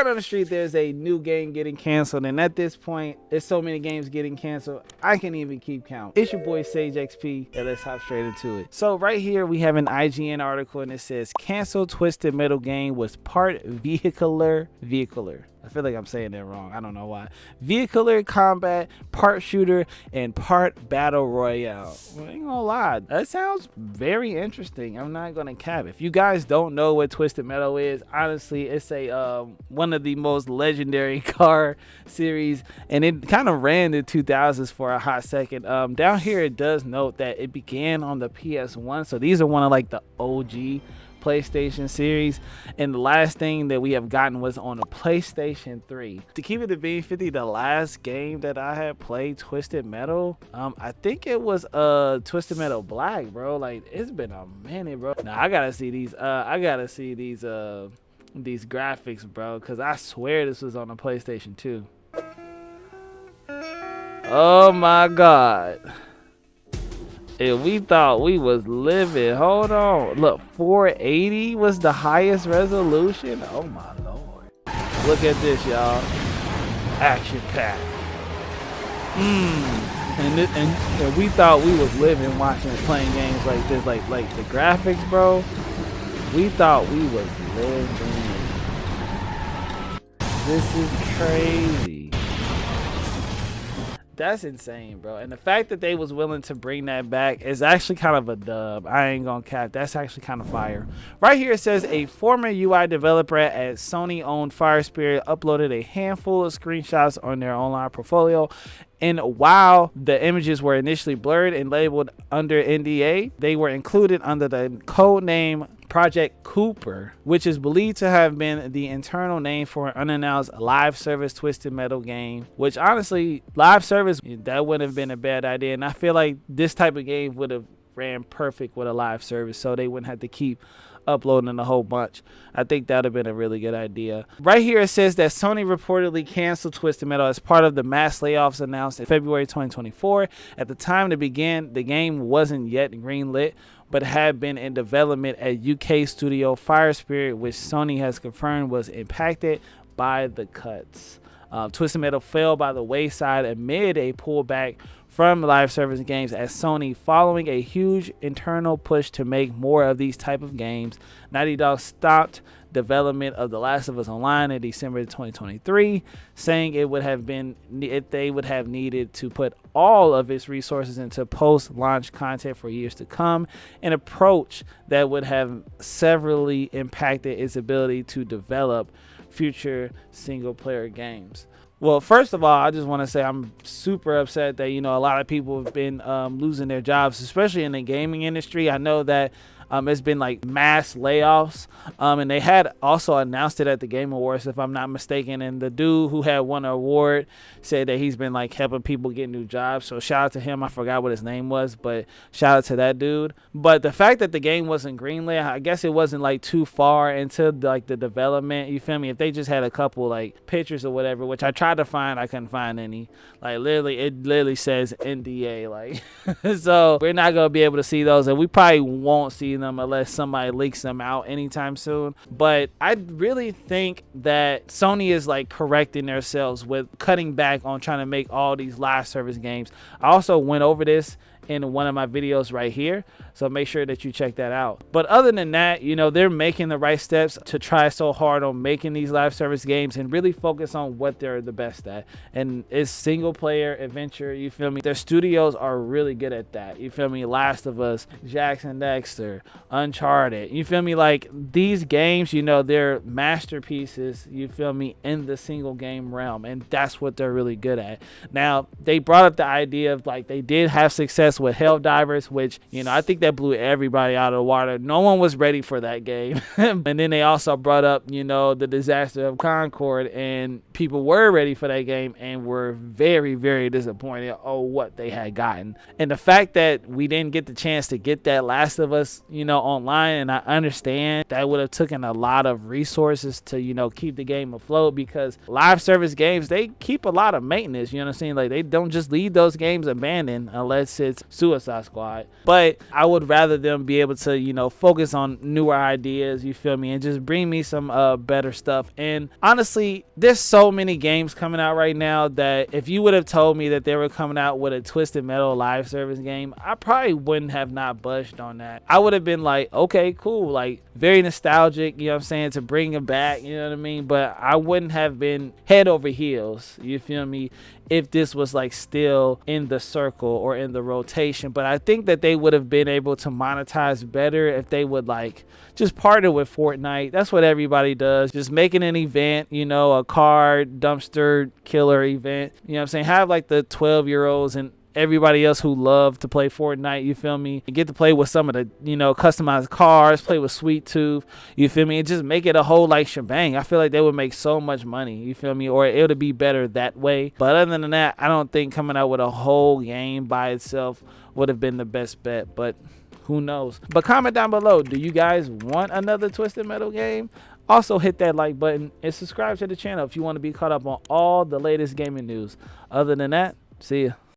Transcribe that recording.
word on the street, there's a new game getting canceled, and at this point, there's so many games getting canceled, I can't even keep count. It's your boy SageXP, and let's hop straight into it. So right here, we have an IGN article, and it says, cancel Twisted Metal game was part vehicular. I feel like I'm saying that wrong. I don't know why. Vehicular combat, part shooter, and part battle royale. Well, I ain't gonna lie. That sounds very interesting. I'm not gonna cap. If you guys don't know what Twisted Metal is, honestly, it's a one of the most legendary car series, and it kind of ran the 2000s for a hot second. Down here, it does note that it began on the PS1. So these are one of like the OG PlayStation series, and the last thing that we have gotten was on a PlayStation 3. To keep it to being 50, the last game that I had played Twisted Metal, I think it was Twisted Metal Black, bro. Like, it's been a minute, bro. Now I gotta see these these graphics, bro, because I swear this was on a PlayStation 2. Oh my god. And we thought we was living. Hold on. Look, 480 was the highest resolution. Oh my lord. Look at this, y'all. Action pack. And we thought we was living watching playing games like this. Like the graphics, bro. We thought we was living. This is crazy. That's insane, bro. And the fact that they was willing to bring that back is actually kind of a dub. I ain't gonna cap. That's actually kind of fire. Right here it says a former UI developer at Sony-owned Firespirit uploaded a handful of screenshots on their online portfolio. And while the images were initially blurred and labeled under NDA, they were included under the code name Project Cooper, which is believed to have been the internal name for an unannounced live service Twisted Metal game, which honestly, live service, that wouldn't have been a bad idea. And I feel like this type of game would have ran perfect with a live service, so they wouldn't have to keep uploading a whole bunch. I think that would have been a really good idea. Right here it says that Sony reportedly canceled Twisted Metal as part of the mass layoffs announced in February 2024. At the time to begin, the game wasn't yet greenlit, but had been in development at UK studio Firespirit, which Sony has confirmed was impacted by the cuts. Twisted Metal fell by the wayside amid a pullback from live service games at Sony following a huge internal push to make more of these type of games. Naughty Dog stopped development of The Last of Us Online in December 2023, saying it would have been they would have needed to put all of its resources into post-launch content for years to come, an approach that would have severely impacted its ability to develop future single-player games. Well, first of all, I just want to say I'm super upset that, a lot of people have been losing their jobs, especially in the gaming industry. I know that it's been like mass layoffs, and they had also announced it at the Game Awards, if I'm not mistaken. And the dude who had won an award said that he's been like helping people get new jobs. So shout out to him. I forgot what his name was, but shout out to that dude. But the fact that the game wasn't greenlit, I guess it wasn't like too far into the development. You feel me? If they just had a couple like pictures or whatever, which I tried to find, I couldn't find any. Like it literally says NDA. Like so we're not gonna be able to see those, and we probably won't see them unless somebody leaks them out anytime soon. But I really think that Sony is like correcting themselves with cutting back on trying to make all these live service games. I also went over this in one of my videos right here, so make sure that you check that out. But other than that, they're making the right steps to try so hard on making these live service games and really focus on what they're the best at, and it's single player adventure. You feel me? Their studios are really good at that. You feel me? Last of Us, Jack and Dexter, Uncharted. You feel me? Like these games, they're masterpieces, you feel me, in the single game realm, and that's what they're really good at. Now, they brought up the idea of like they did have success with Helldivers, which I think that blew everybody out of the water. No one was ready for that game. And then they also brought up the Disaster of Concord, and people were ready for that game and were very, very disappointed on what they had gotten. And the fact that we didn't get the chance to get that Last of Us, online, and I understand that would have taken a lot of resources to, keep the game afloat, because live service games, they keep a lot of maintenance, you know what I'm saying? Like, they don't just leave those games abandoned unless it's Suicide Squad. But I would rather them be able to, focus on newer ideas, you feel me, and just bring me some better stuff. And honestly, there's so many games coming out right now that if you would have told me that they were coming out with a Twisted Metal live service game, I probably wouldn't have not budged on that. I would have been like, okay, cool, like very nostalgic, you know what I'm saying, to bring it back, you know what I mean? But I wouldn't have been head over heels, you feel me, if this was like still in the circle or in the rotation. But I think that they would have been able to monetize better if they would like just partner with Fortnite. That's what everybody does, just making an event, a card dumpster killer event, you know what I'm saying, have like the 12-year-olds and everybody else who love to play Fortnite, you feel me, and get to play with some of the, customized cars, play with Sweet Tooth, you feel me, and just make it a whole like shebang. I feel like they would make so much money, you feel me, or it would be better that way. But other than that, I don't think coming out with a whole game by itself would have been the best bet, but who knows. But comment down below, do you guys want another Twisted Metal game? Also hit that like button and subscribe to the channel if you want to be caught up on all the latest gaming news. Other than that, see ya.